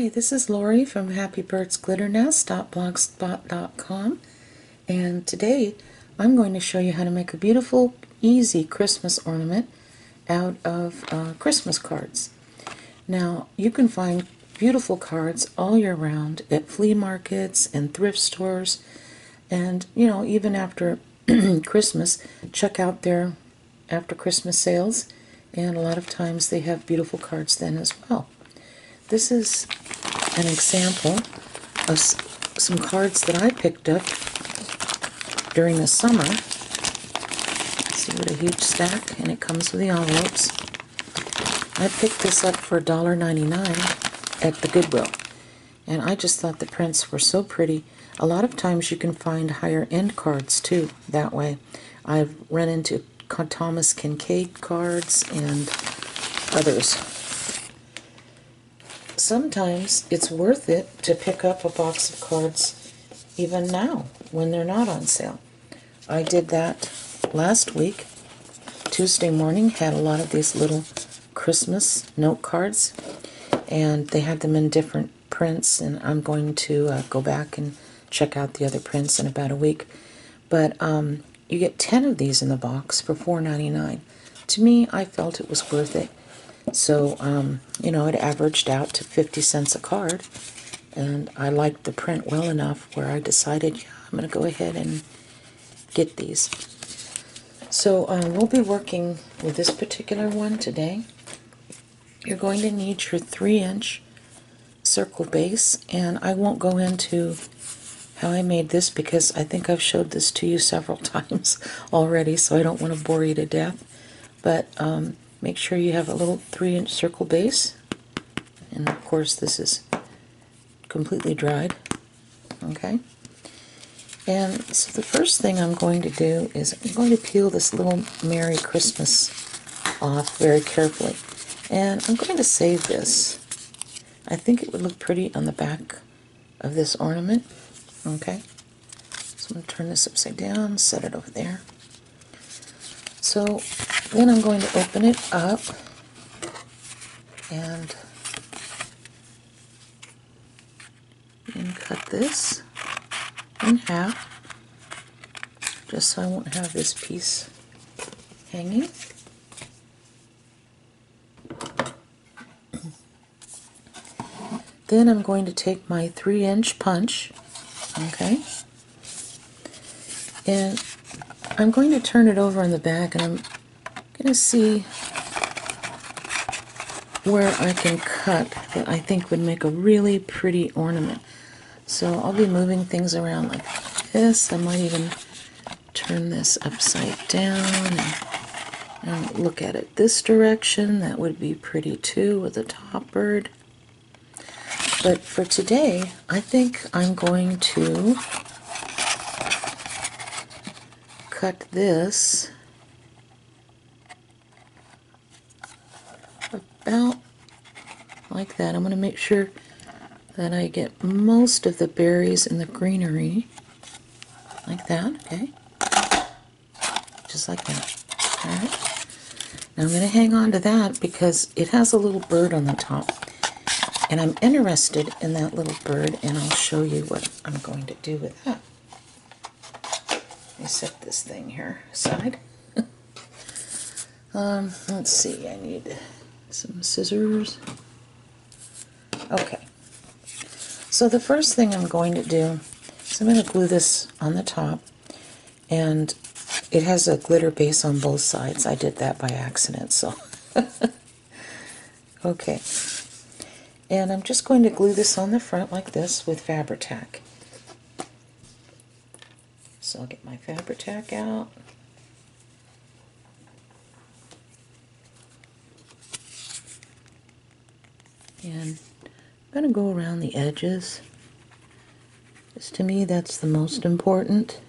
Hi, this is Lori from happybirdsglitternest.blogspot.com, and today I'm going to show you how to make a beautiful, easy Christmas ornament out of Christmas cards. Now, you can find beautiful cards all year round at flea markets and thrift stores, and even after Christmas, check out their after Christmas sales, and a lot of times they have beautiful cards then as well. This is an example of some cards that I picked up during the summer. See what a huge stack, and it comes with the envelopes. I picked this up for $1.99 at the Goodwill, and I just thought the prints were so pretty. A lot of times you can find higher end cards too that way. I've run into Thomas Kincaid cards and others. Sometimes it's worth it to pick up a box of cards even now when they're not on sale. I did that last week. Tuesday morning had a lot of these little Christmas note cards, and they had them in different prints, and I'm going to go back and check out the other prints in about a week. But you get 10 of these in the box for $4.99. To me, I felt it was worth it. So, it averaged out to 50 cents a card, and I liked the print well enough where I decided, yeah, I'm going to go ahead and get these. So, we'll be working with this particular one today. You're going to need your 3-inch circle base, and I won't go into how I made this because I think I've showed this to you several times already, so I don't want to bore you to death. But, make sure you have a little 3-inch circle base, and of course this is completely dried. Okay, and so the first thing I'm going to do is I'm going to peel this little Merry Christmas off very carefully, and I'm going to save this. I think it would look pretty on the back of this ornament. Okay, so I'm going to turn this upside down, set it over there. So then I'm going to open it up and cut this in half, just so I won't have this piece hanging. Then I'm going to take my 3-inch punch, okay, and I'm going to turn it over on the back, and I'm going to see where I can cut that I think would make a really pretty ornament. So I'll be moving things around like this. I might even turn this upside down and look at it this direction. That would be pretty too with the top bird. But for today, I think I'm going to cut this about like that. I'm going to make sure that I get most of the berries and the greenery like that, okay? Just like that. Alright. Now I'm going to hang on to that because it has a little bird on the top, and I'm interested in that little bird, and I'll show you what I'm going to do with that. Let me set this thing here aside. Let's see, I need some scissors. Okay, so the first thing I'm going to do is I'm going to glue this on the top, and it has a glitter base on both sides. I did that by accident, so okay, and I'm just going to glue this on the front like this with Fabri-Tac. So I'll get my Fabri-Tac out. And I'm going to go around the edges, because to me that's the most important.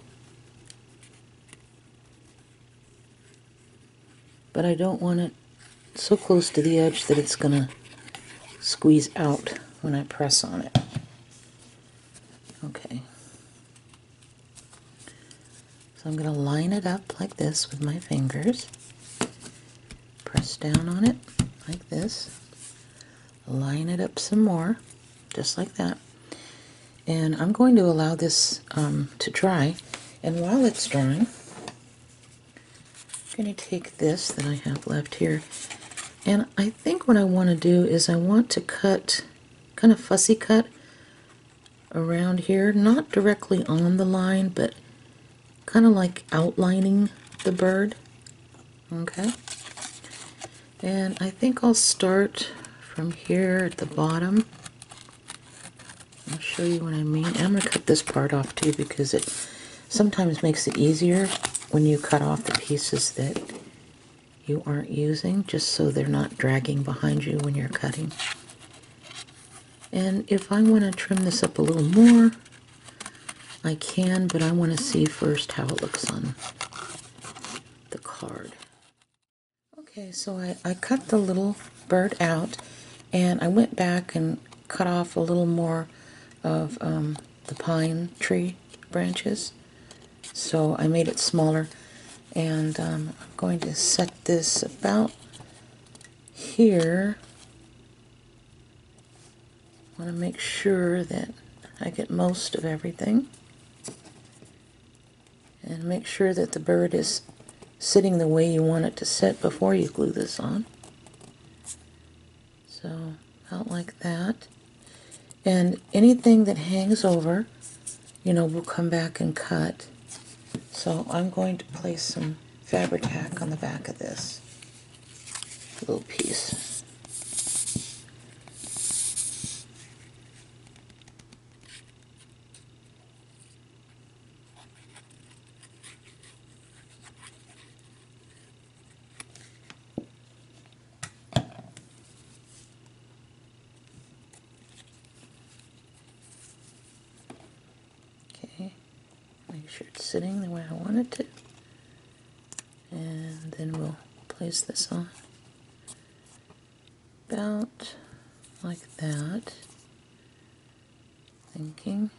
But I don't want it so close to the edge that it's going to squeeze out when I press on it. Okay. So I'm going to line it up like this with my fingers. Press down on it like this. Line it up some more. just like that. And I'm going to allow this to dry. And while it's drying, I'm going to take this that I have left here. And I think what I want to do is I want to cut, kind of fussy cut around here, not directly on the line, but kind of like outlining the bird. Okay. And I think I'll start from here at the bottom. I'll show you what I mean. And I'm going to cut this part off too, because it sometimes makes it easier when you cut off the pieces that you aren't using, just so they're not dragging behind you when you're cutting. And if I want to trim this up a little more, I can, but I want to see first how it looks on the card. Okay, so I cut the little bird out, and I went back and cut off a little more of the pine tree branches. So I made it smaller, and I'm going to set this about here. I want to make sure that I get most of everything, and make sure that the bird is sitting the way you want it to sit before you glue this on. So out like that. And anything that hangs over, you know, we'll come back and cut. So I'm going to place some fabric tack on the back of this little piece. Okay, make sure it's sitting the way I want it to. And then we'll place this on about like that. Thinking.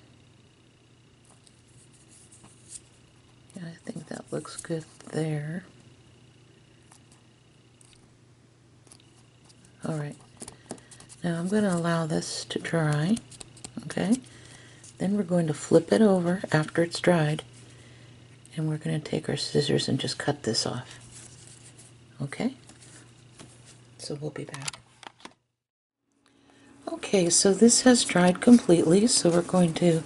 Yeah, I think that looks good there. Alright, now I'm going to allow this to dry. Okay, then we're going to flip it over after it's dried, and we're going to take our scissors and just cut this off. Okay, so we'll be back. Okay, so this has dried completely, so we're going to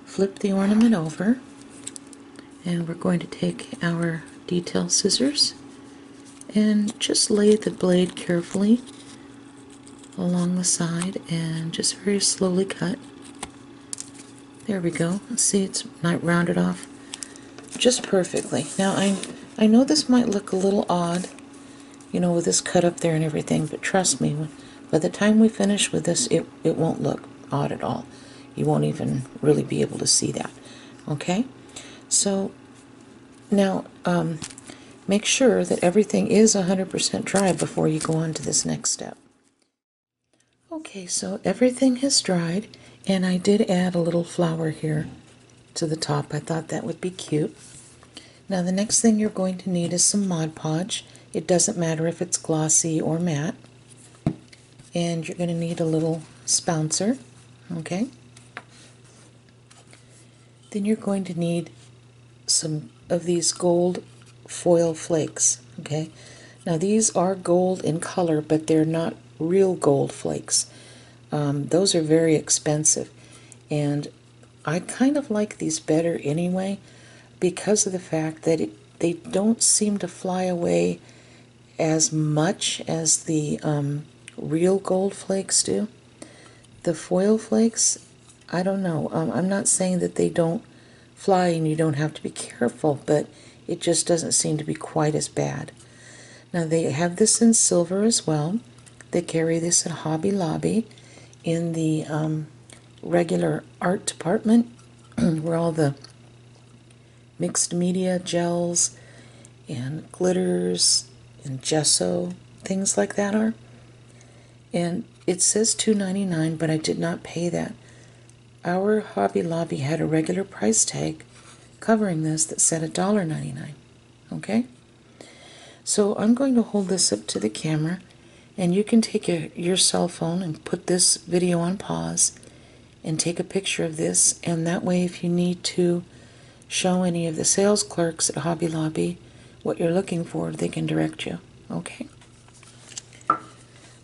flip the ornament over, and we're going to take our detail scissors and just lay the blade carefully along the side and just very slowly cut. There we go. See, it's not rounded off just perfectly. Now I know this might look a little odd, you know, with this cut up there and everything, but trust me, by the time we finish with this, it won't look odd at all. You won't even really be able to see that. Okay? So now make sure that everything is 100% dry before you go on to this next step. Okay, so everything has dried, and I did add a little flower here to the top. I thought that would be cute. Now the next thing you're going to need is some Mod Podge. It doesn't matter if it's glossy or matte. And you're going to need a little spouncer. Okay? Then you're going to need some of these gold foil flakes. Okay? Now these are gold in color, but they're not real gold flakes. Those are very expensive, and I kind of like these better anyway, because of the fact that they don't seem to fly away as much as the real gold flakes do. The foil flakes, I don't know. I'm not saying that they don't fly and you don't have to be careful, but it just doesn't seem to be quite as bad. Now they have this in silver as well. They carry this at Hobby Lobby in the regular art department where all the mixed media gels and glitters and gesso, things like that are. And it says $2.99, but I did not pay that. Our Hobby Lobby had a regular price tag covering this that said $1.99. Okay? So I'm going to hold this up to the camera, And you can take your cell phone and put this video on pause and take a picture of this, and that way if you need to show any of the sales clerks at Hobby Lobby what you're looking for, they can direct you. Okay?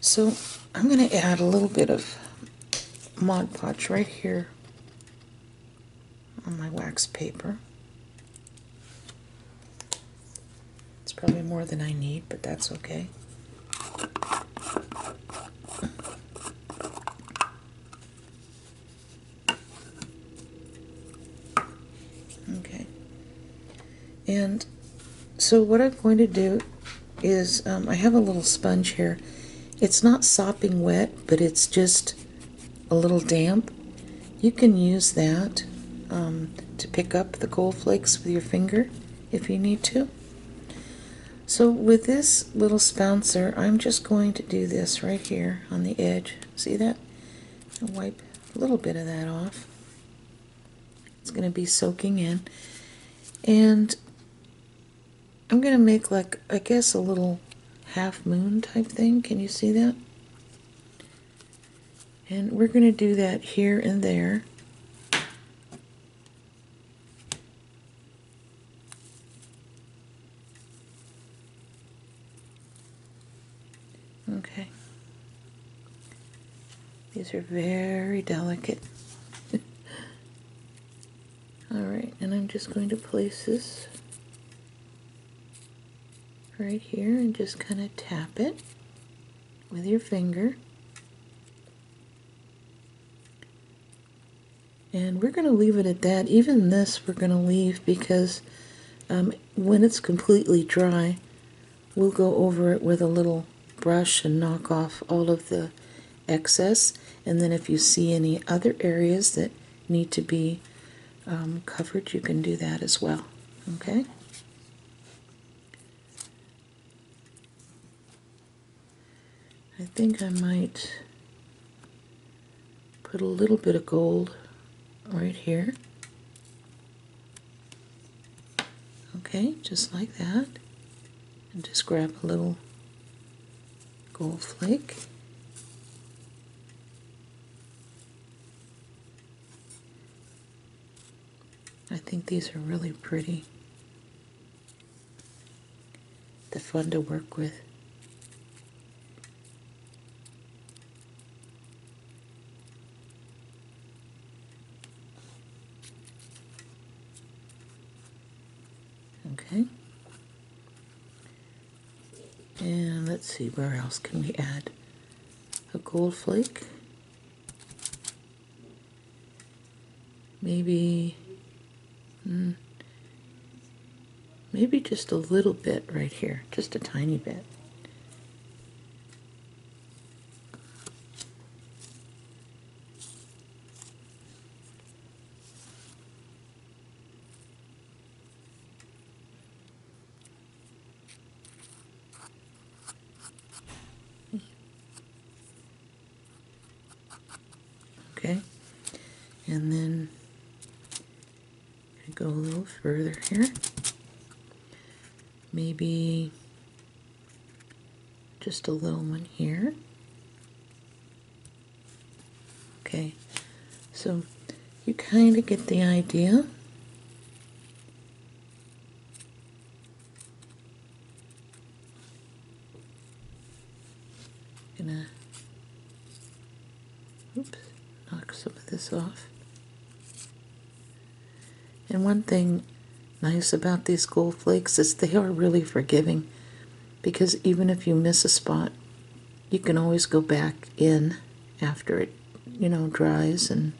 So I'm going to add a little bit of Mod Podge right here on my wax paper. It's probably more than I need, but that's okay. Okay. And so what I'm going to do is, I have a little sponge here. It's not sopping wet, but it's just a little damp. You can use that to pick up the gold flakes with your finger if you need to. So with this little spouncer, I'm just going to do this right here on the edge. See that? And wipe a little bit of that off. It's going to be soaking in. And I'm going to make, like, I guess, a little half moon type thing. Can you see that? And we're going to do that here and there. Okay. These are very delicate. Alright, and I'm just going to place this right here and just kind of tap it with your finger. And we're going to leave it at that. Even this we're going to leave because when it's completely dry, we'll go over it with a little brush and knock off all of the excess. And then if you see any other areas that need to be covered, you can do that as well. Okay? I think I might put a little bit of gold right here. Okay, just like that. And just grab a little gold flake. I think these are really pretty. They're fun to work with. Okay. And let's see, where else can we add a gold flake? Maybe, maybe just a little bit right here, just a tiny bit. Okay, and then go a little further here. Maybe just a little one here. Okay, so you kind of get the idea. Gonna, oops, knock some of this off. And one thing nice about these gold flakes is they are really forgiving, because even if you miss a spot, you can always go back in after it, dries and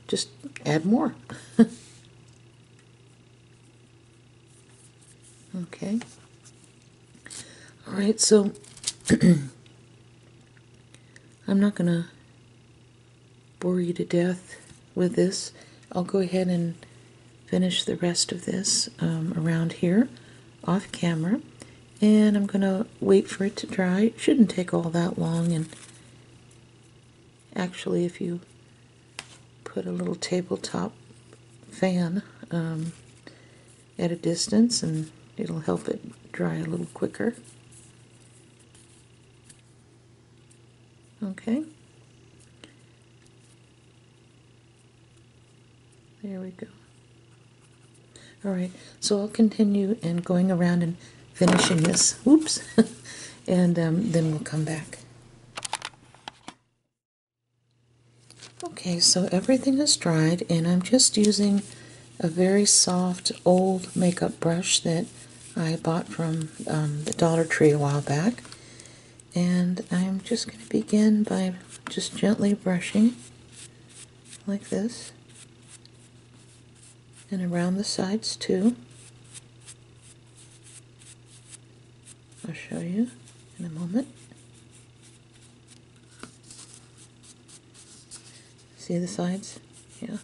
just add more. Okay. Alright, so I'm not going to bore you to death with this. I'll go ahead and finish the rest of this around here off camera, and I'm going to wait for it to dry. It shouldn't take all that long, and actually if you put a little tabletop fan at a distance, and it'll help it dry a little quicker. Okay. There we go. Alright, so I'll continue and going around and finishing this. Oops. And then we'll come back. Okay, so everything is dried, and I'm just using a very soft old makeup brush that I bought from the Dollar Tree a while back. And I'm just going to begin by just gently brushing like this, and around the sides too. I'll show you in a moment. See the sides? Yeah.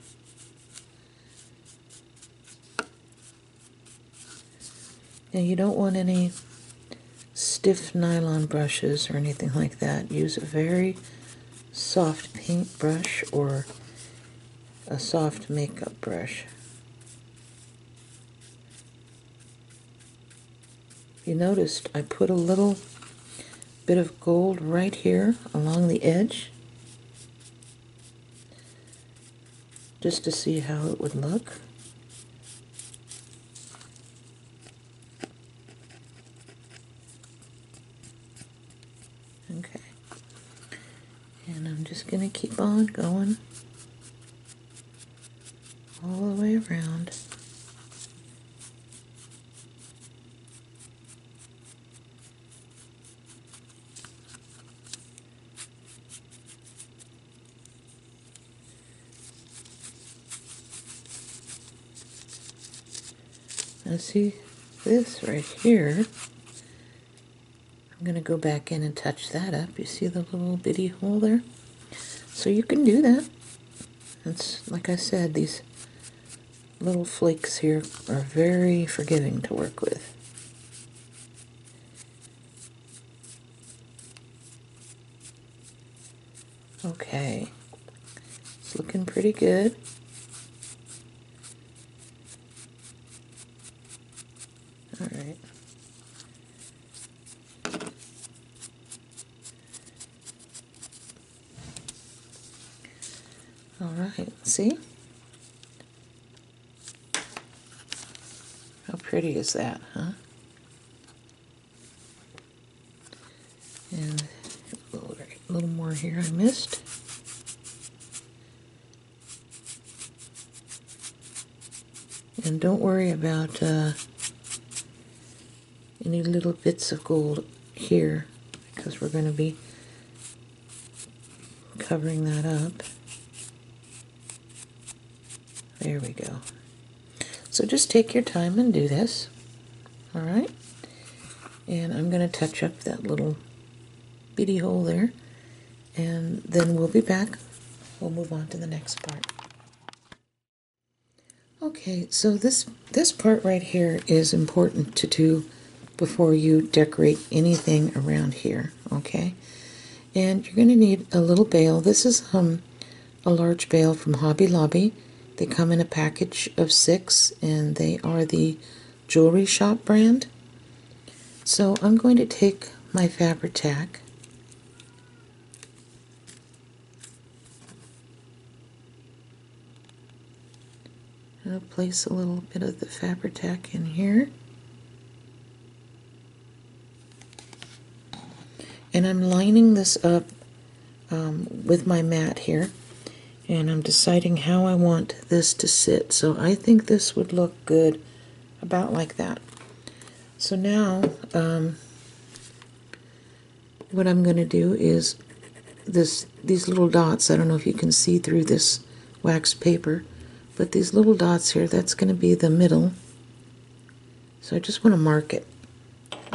Now you don't want any stiff nylon brushes or anything like that. Use a very soft paint brush or a soft makeup brush. You noticed I put a little bit of gold right here along the edge, just to see how it would look. Okay. And I'm just going to keep on going all the way around. Now see this right here, I'm going to go back in and touch that up. You see the little bitty hole there? So you can do that. It's like I said, these little flakes here are very forgiving to work with. Okay, it's looking pretty good. All right. All right, see? How pretty is that, huh? And a little more here I missed. And don't worry about any little bits of gold here, because we're going to be covering that up. There we go. So just take your time and do this. All right? And I'm going to touch up that little bitty hole there, and then we'll be back. We'll move on to the next part. Okay, so this part right here is important to do before you decorate anything around here, okay? And you're going to need a little bail. This is a large bail from Hobby Lobby. They come in a package of 6, and they are the Jewelry Shop brand. So I'm going to take my Fabri-Tac, and I'll place a little bit of the Fabri-Tac in here. And I'm lining this up with my mat here, and I'm deciding how I want this to sit. So I think this would look good about like that. So now what I'm going to do is these little dots. I don't know if you can see through this wax paper, but these little dots here, that's going to be the middle. So I just want to mark it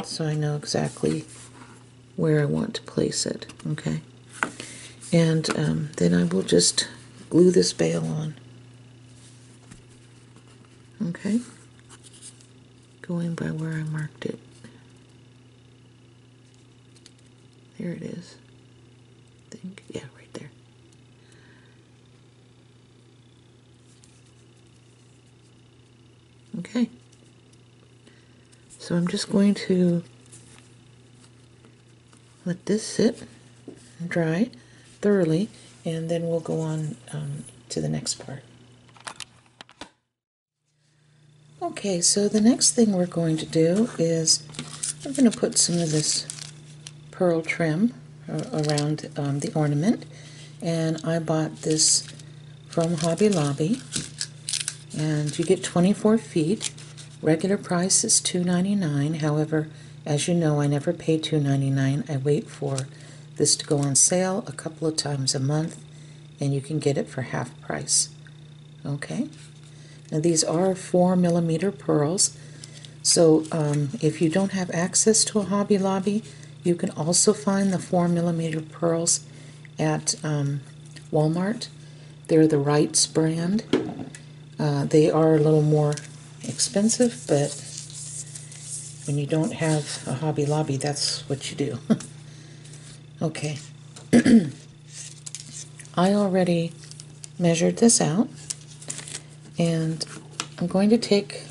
so I know exactly where I want to place it, okay? And then I will just glue this bail on, okay? Going by where I marked it. There it is. I think, yeah, right there. Okay. So I'm just going to let this sit dry thoroughly, and then we'll go on to the next part. Okay, so the next thing we're going to do is we're going to put some of this pearl trim around the ornament, and I bought this from Hobby Lobby, and you get 24 feet. Regular price is $2.99. However, as you know, I never pay $2.99. I wait for this to go on sale a couple of times a month, and you can get it for half price. Okay? Now these are 4mm pearls, so if you don't have access to a Hobby Lobby, you can also find the 4mm pearls at Walmart. They're the Wrights brand. They are a little more expensive, but when you don't have a Hobby Lobby, that's what you do. Okay. I already measured this out, and I'm going to take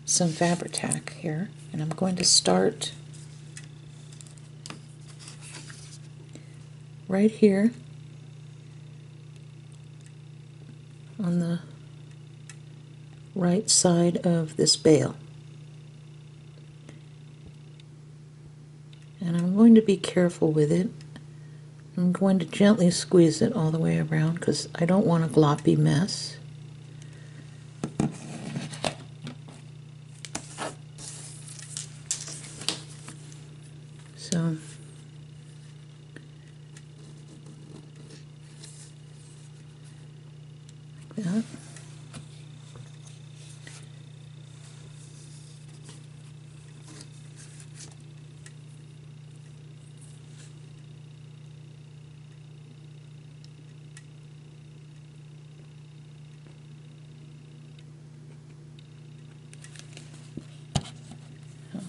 some Fabri-Tac here, and I'm going to start right here on the right side of this bail. And I'm going to be careful with it. I'm going to gently squeeze it all the way around because I don't want a gloppy mess. So like that.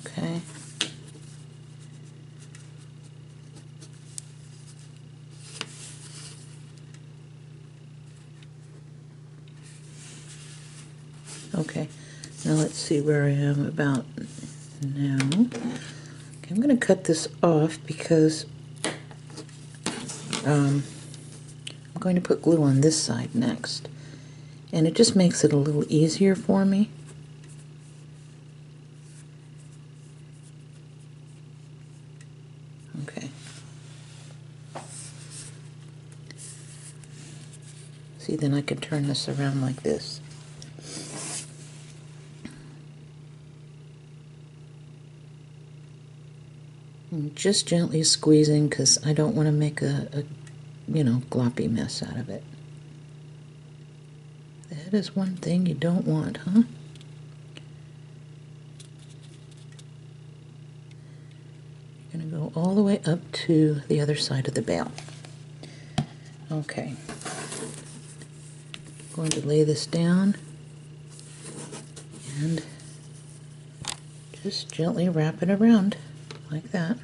Okay. Okay, now let's see where I am about now. Okay, I'm going to cut this off because I'm going to put glue on this side next, and it just makes it a little easier for me. Okay. See, then I can turn this around like this. I'm just gently squeezing because I don't want to make a gloppy mess out of it. That is one thing you don't want, huh? You're going to go all the way up to the other side of the bail. Okay. I'm going to lay this down and just gently wrap it around like that.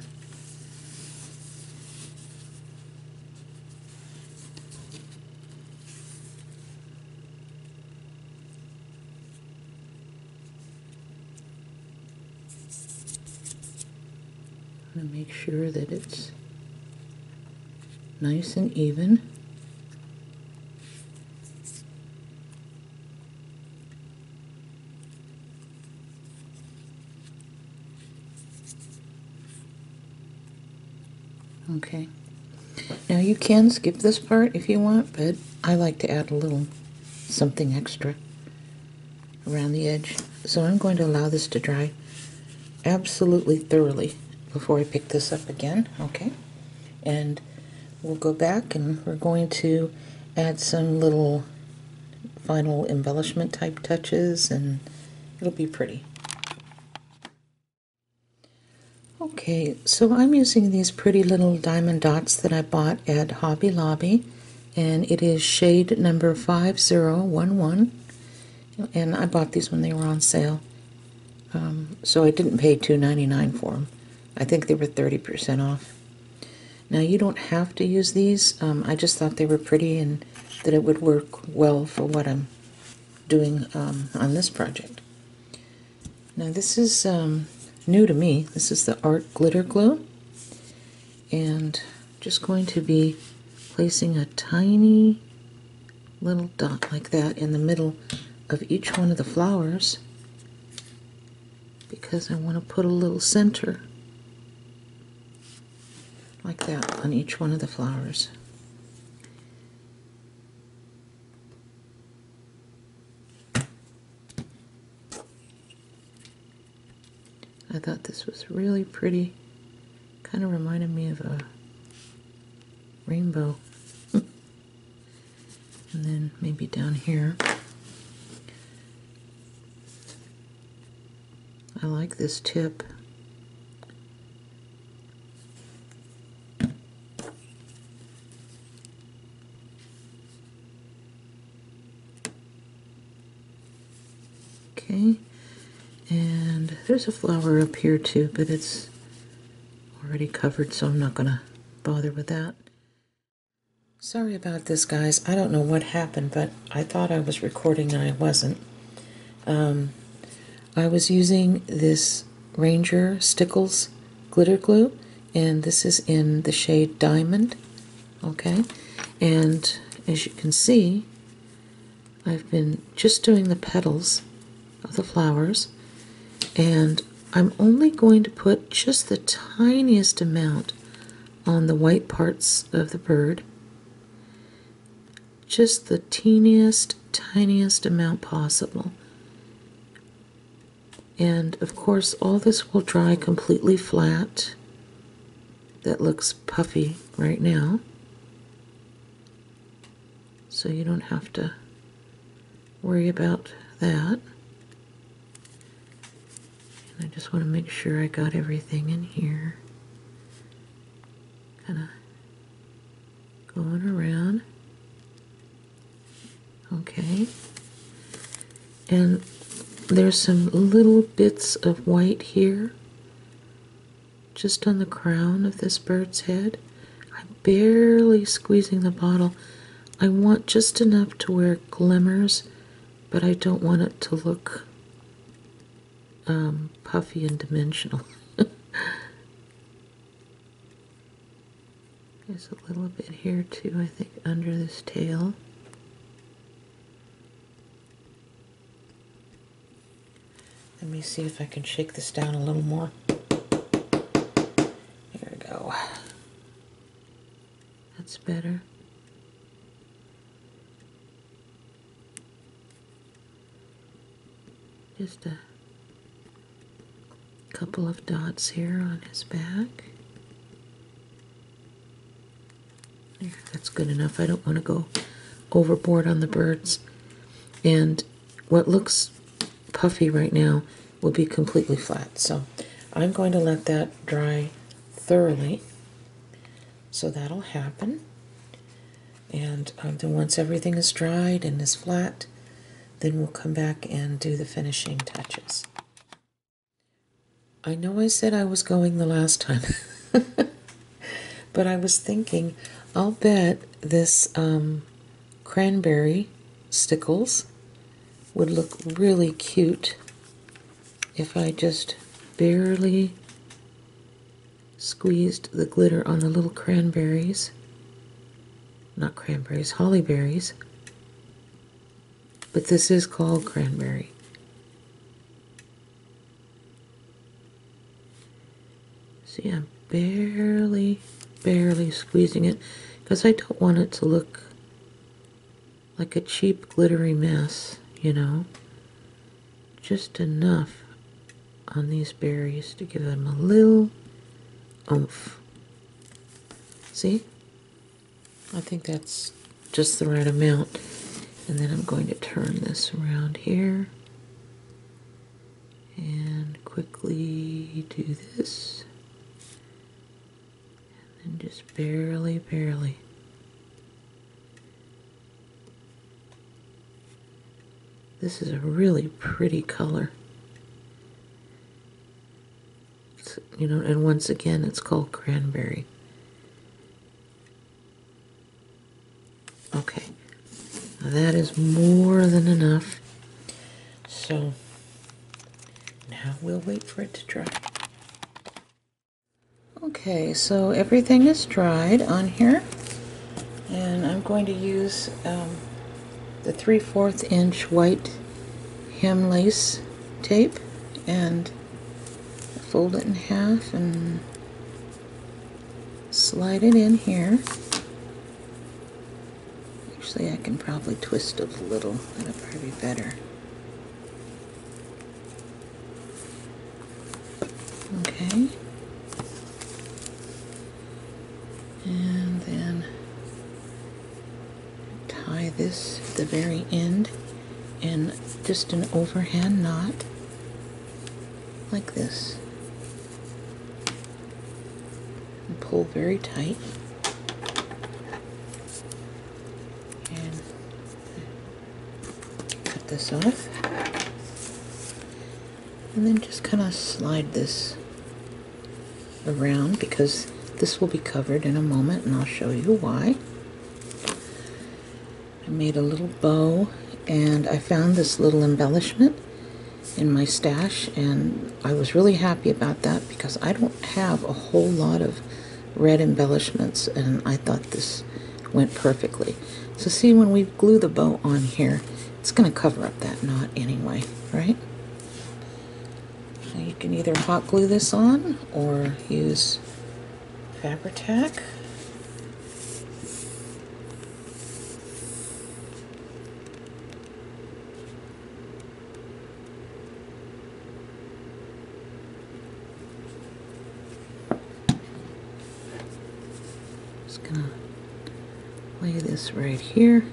I'm going to make sure that it's nice and even. Okay. Now you can skip this part if you want, but I like to add a little something extra around the edge. So I'm going to allow this to dry absolutely thoroughly before I pick this up again. Okay. And we'll go back and we're going to add some little final embellishment type touches, and it'll be pretty. Okay, so I'm using these pretty little diamond dots that I bought at Hobby Lobby, and it is shade number 5011, and I bought these when they were on sale, so I didn't pay $2.99 for them. I think they were 30% off. Now you don't have to use these. I just thought they were pretty and that it would work well for what I'm doing on this project. Now this is new to me. This is the Art Glitter Glue, and just going to be placing a tiny little dot like that in the middle of each one of the flowers because I want to put a little center like that on each one of the flowers. I thought this was really pretty. Kind of reminded me of a rainbow. And then maybe down here. I like this tip. Okay. And there's a flower up here too, but it's already covered, so I'm not going to bother with that. Sorry about this, guys. I don't know what happened, but I thought I was recording and I wasn't. I was using this Ranger Stickles glitter glue, and this is in the shade Diamond. Okay, and as you can see, I've been just doing the petals of the flowers, and I'm only going to put just the tiniest amount on the white parts of the bird. Just the teeniest, tiniest amount possible. And of course, all this will dry completely flat. That looks puffy right now. So you don't have to worry about that. I just want to make sure I got everything in here. Kind of going around. Okay. And there's some little bits of white here, just on the crown of this bird's head. I'm barely squeezing the bottle. I want just enough to where it glimmers, but I don't want it to look puffy and dimensional. There's a little bit here too, I think, under this tail. Let me see if I can shake this down a little more. There we go. That's better. Just a couple of dots here on his back. There, that's good enough. I don't want to go overboard on the birds. And what looks puffy right now will be completely flat. So I'm going to let that dry thoroughly. So that'll happen. And then once everything is dried and is flat, then we'll come back and do the finishing touches. I know I said I was going the last time, but I was thinking, I'll bet this cranberry stickles would look really cute if I just barely squeezed the glitter on the little cranberries. Not cranberries, hollyberries. But this is called cranberry. See, I'm barely squeezing it because I don't want it to look like a cheap glittery mess, you know. Just enough on these berries to give them a little oomph. See? I think that's just the right amount. And then I'm going to turn this around here and quickly do this. And then just barely. This is a really pretty color. It's, you know, and once again, it's called cranberry. Okay. That is more than enough. So now we'll wait for it to dry. Okay, so everything is dried on here, and I'm going to use the 3/4 inch white hem lace tape and fold it in half and slide it in here. Actually, I can probably twist it a little. That'll probably be better. Okay. And then tie this at the very end in just an overhand knot like this. And pull very tight. And cut this off. And then just kind of slide this around because this will be covered in a moment, and I'll show you why. I made a little bow, and I found this little embellishment in my stash, and I was really happy about that because I don't have a whole lot of red embellishments, and I thought this went perfectly. So see, when we glue the bow on here, it's going to cover up that knot anyway, right? So you can either hot glue this on or use Fabri-Tac. Just gonna lay this right here.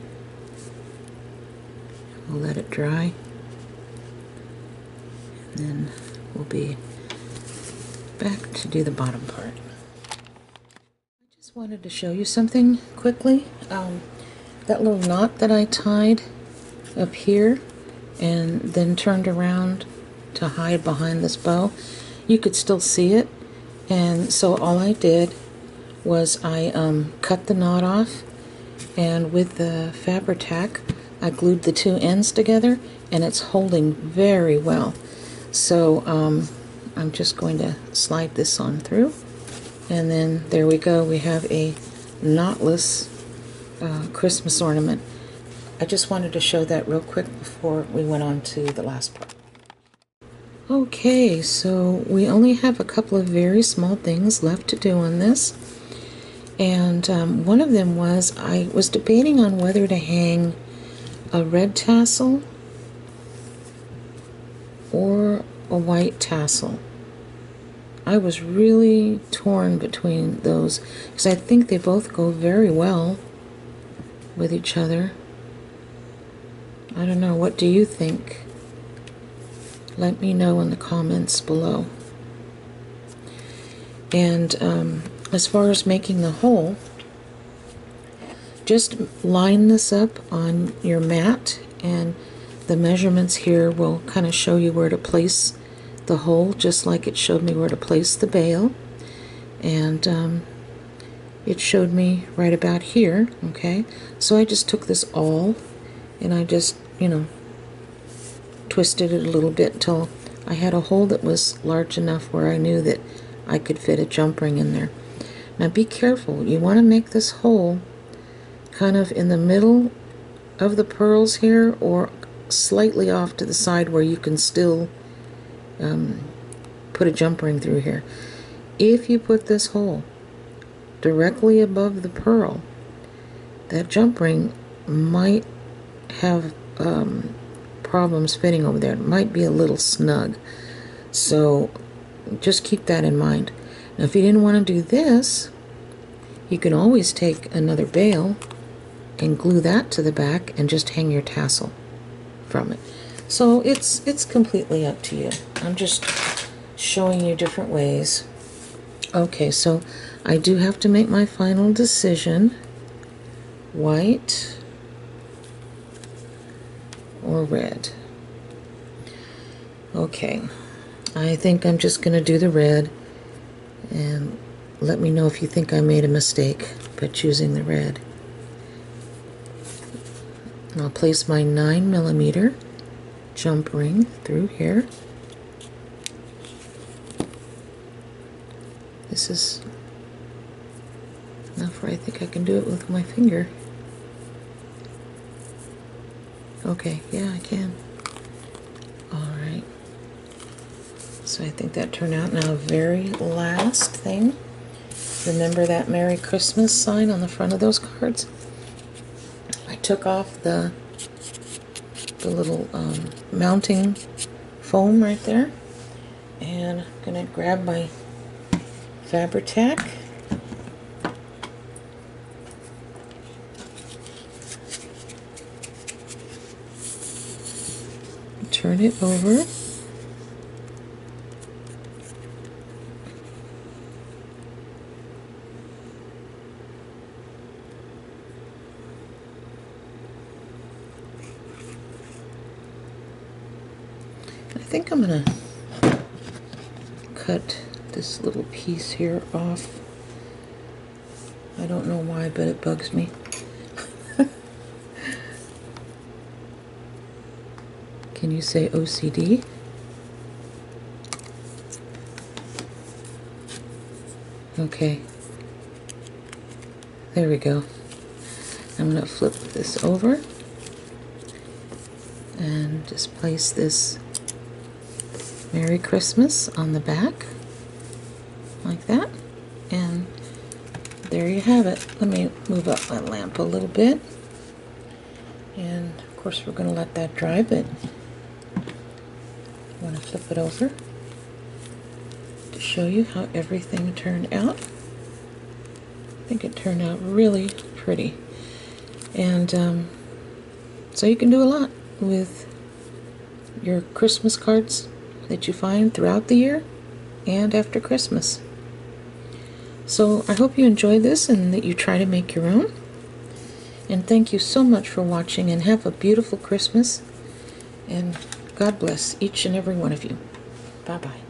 We'll let it dry, and then we'll be back to do the bottom part. I just wanted to show you something quickly. That little knot that I tied up here and then turned around to hide behind this bow, you could still see it, and so all I did was I cut the knot off, and with the Fabri-Tac I glued the two ends together, and it's holding very well. So I'm just going to slide this on through, and then there we go. We have a knotless Christmas ornament. I just wanted to show that real quick before we went on to the last part. Okay, so we only have a couple of very small things left to do on this, and one of them was I was debating on whether to hang a red tassel or a white tassel. I was really torn between those because I think they both go very well with each other. I don't know, what do you think? Let me know in the comments below. And as far as making the hole, just line this up on your mat, and the measurements here will kind of show you where to place the hole, just like it showed me where to place the bail. And it showed me right about here, okay? So I just took this awl and I just, you know, twisted it a little bit until I had a hole that was large enough where I knew that I could fit a jump ring in there. Now be careful, you want to make this hole kind of in the middle of the pearls here, or slightly off to the side where you can still put a jump ring through here. If you put this hole directly above the pearl, that jump ring might have problems fitting over there. It might be a little snug. So just keep that in mind. Now if you didn't want to do this, you can always take another bail and glue that to the back and just hang your tassel from it. So it's completely up to you. I'm just showing you different ways. Okay, so I do have to make my final decision. White or red. Okay, I think I'm just going to do the red, and let me know if you think I made a mistake by choosing the red. I'll place my 9mm jump ring through here. This is enough where I think I can do it with my finger. Okay, yeah, I can. Alright. So I think that turned out. Now, very last thing. Remember that Merry Christmas sign on the front of those cards? I took off the little mounting foam right there, and I'm gonna grab my Fabri-Tac, turn it over, I think I'm gonna cut this little piece here off. I don't know why, but it bugs me. Can you say OCD? Okay. There we go. I'm going to flip this over and just place this Merry Christmas on the back, like that. And there you have it. Let me move up my lamp a little bit. And of course we're going to let that dry, but I'm going to flip it over to show you how everything turned out. I think it turned out really pretty. And so you can do a lot with your Christmas cards that you find throughout the year and after Christmas. So I hope you enjoy this and that you try to make your own. And thank you so much for watching, and have a beautiful Christmas. And God bless each and every one of you. Bye-bye.